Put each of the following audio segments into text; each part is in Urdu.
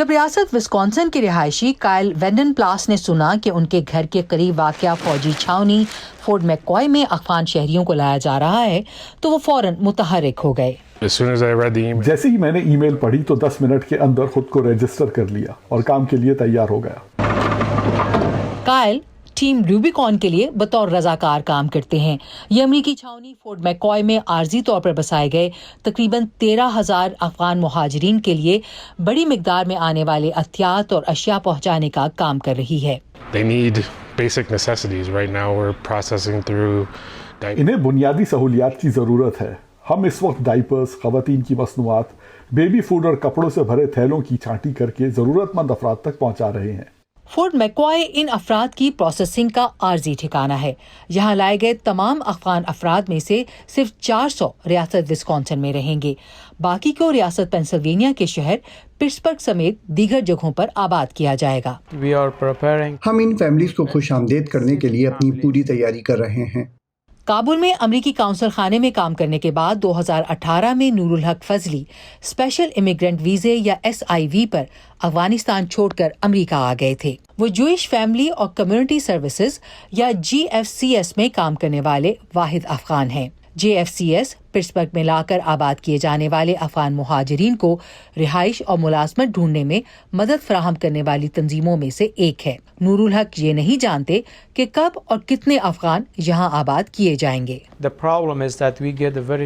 جب ریاست وسکونسن کے رہائشی کائل وینڈن پلاس نے سنا کہ ان کے گھر کے قریب واقع فوجی چھاونی فورٹ میکوائے میں افغان شہریوں کو لایا جا رہا ہے تو وہ فوراً متحرک ہو گئے۔ جیسے ہی میں نے ای میل پڑھی تو 10 منٹ کے اندر خود کو رجسٹر کر لیا اور کام کے لیے تیار ہو گیا۔ کائل ٹیم روبیکون کے لیے بطور رضاکار کام کرتے ہیں۔ یہ امریکی چھاونی فورٹ میکوائے میں عارضی طور پر بسائے گئے تقریباً 13,000 افغان مہاجرین کے لیے بڑی مقدار میں آنے والے احتیاط اور اشیاء پہنچانے کا کام کر رہی ہے۔ انہیں بنیادی سہولیات کی ضرورت ہے۔ ہم اس وقت ڈائپرز، خواتین کی مصنوعات، بیبی فوڈ اور کپڑوں سے بھرے تھیلوں کی چھانٹی کر کے ضرورت مند افراد تک پہنچا رہے ہیں۔ فورٹ میکوائے ان افراد کی پروسیسنگ کا عارضی ٹھکانہ ہے۔ یہاں لائے گئے تمام افغان افراد میں سے صرف 400 ریاست وسکونسن میں رہیں گے، باقی کو ریاست پینسلوینیا کے شہر پٹسبرگ سمیت دیگر جگہوں پر آباد کیا جائے گا۔ ہم ان فیملیز کو خوش آمدید کرنے کے لیے اپنی پوری تیاری کر رہے ہیں۔ کابل میں امریکی کونسل خانے میں کام کرنے کے بعد 2018 میں نور الحق فضلی اسپیشل امیگرنٹ ویزے یا SIV پر افغانستان چھوڑ کر امریکہ آ گئے تھے۔ وہ جوئش فیملی اور کمیونٹی سروسز یا GFCS میں کام کرنے والے واحد افغان ہیں۔ JFCS پٹسبرگ میں لا کر آباد کیے جانے والے افغان مہاجرین کو رہائش اور ملازمت ڈھونڈنے میں مدد فراہم کرنے والی تنظیموں میں سے ایک ہے۔ نور الحق یہ نہیں جانتے کہ کب اور کتنے افغان یہاں آباد کیے جائیں گے۔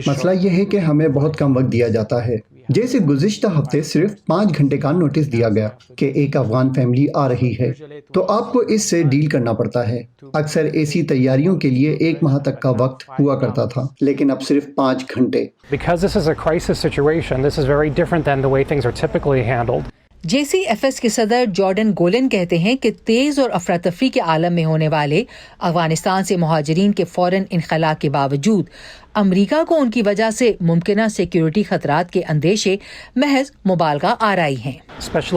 مسئلہ یہ ہے کہ ہمیں بہت کم وقت دیا جاتا ہے۔ جیسے گزشتہ ہفتے صرف 5 گھنٹے کا نوٹس دیا گیا کہ ایک افغان فیملی آ رہی ہے، تو آپ کو اس سے ڈیل کرنا پڑتا ہے۔ اکثر ایسی تیاریوں کے لیے 1 ماہ تک کا وقت ہوا کرتا تھا، لیکن اب صرف 5 گھنٹے۔ JCFS کے صدر جارڈن گولن کہتے ہیں کہ تیز اور افراتفری کے عالم میں ہونے والے افغانستان سے مہاجرین کے فوراً انخلاء کے باوجود امریکہ کو ان کی وجہ سے ممکنہ سیکیورٹی خطرات کے اندیشے محض مبالغہ آرائی ہیں۔ اسپیشل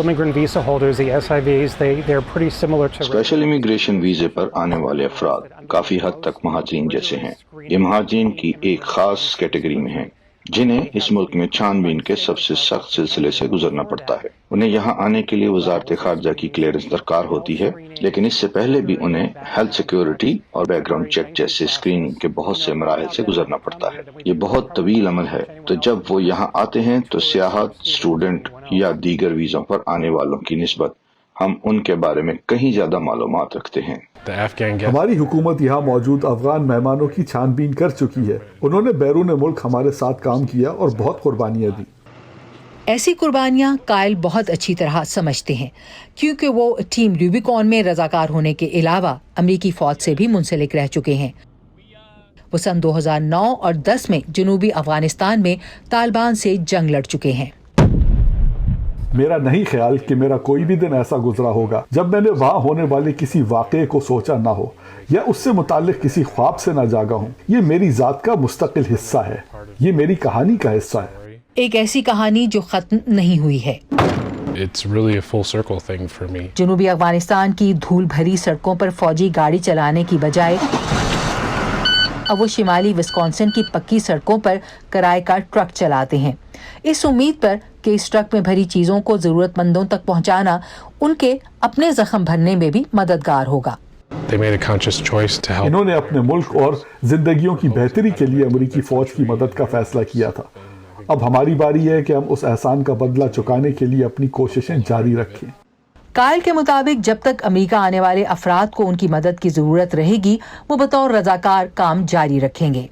امیگریشن ویزے پر آنے والے افراد کافی حد تک مہاجرین جیسے ہیں۔ یہ مہاجرین کی ایک خاص کیٹیگری میں ہیں جنہیں اس ملک میں چھان بین کے سب سے سخت سلسلے سے گزرنا پڑتا ہے۔ انہیں یہاں آنے کے لیے وزارت خارجہ کی کلیئرنس درکار ہوتی ہے، لیکن اس سے پہلے بھی انہیں ہیلتھ سیکیورٹی اور بیک گراؤنڈ چیک جیسے اسکریننگ کے بہت سے مراحل سے گزرنا پڑتا ہے۔ یہ بہت طویل عمل ہے، تو جب وہ یہاں آتے ہیں تو سیاحت، اسٹوڈنٹ یا دیگر ویزوں پر آنے والوں کی نسبت ہم ان کے بارے میں کہیں زیادہ معلومات رکھتے ہیں۔ ہماری حکومت یہاں موجود افغان مہمانوں کی چھان بین کر چکی ہے۔ انہوں نے بیرون ملک ہمارے ساتھ کام کیا اور بہت قربانیاں دی۔ ایسی قربانیاں کائل بہت اچھی طرح سمجھتے ہیں، کیونکہ وہ ٹیم روبیکون میں رضاکار ہونے کے علاوہ امریکی فوج سے بھی منسلک رہ چکے ہیں۔ وہ سن 2009 اور 10 میں جنوبی افغانستان میں طالبان سے جنگ لڑ چکے ہیں۔ میرا نہیں خیال کہ میرا کوئی بھی دن ایسا گزرا ہوگا جب میں نے وہاں ہونے والے کسی واقعے کو سوچا نہ ہو یا اس سے متعلق کسی خواب سے نہ جاگا ہوں۔ یہ میری ذات کا مستقل حصہ ہے، یہ میری کہانی کا حصہ ہے۔ ایک ایسی کہانی جو ختم نہیں ہوئی ہے۔ جنوبی افغانستان کی دھول بھری سڑکوں پر فوجی گاڑی چلانے کی بجائے اب وہ شمالی وسکونسن کی پکی سڑکوں پر کرائے کا ٹرک چلاتے ہیں، اس امید پر کہ اس ٹرک میں بھری چیزوں کو ضرورت مندوں تک پہنچانا ان کے اپنے زخم بھرنے میں بھی مددگار ہوگا۔ انہوں نے اپنے ملک اور زندگیوں کی بہتری کے لیے امریکی فوج کی مدد کا فیصلہ کیا تھا۔ اب ہماری باری ہے کہ ہم اس احسان کا بدلہ چکانے کے لیے اپنی کوششیں جاری رکھیں۔ کائل کے مطابق جب تک امریکہ آنے والے افراد کو ان کی مدد کی ضرورت رہے گی، وہ بطور رضاکار کام جاری رکھیں گے۔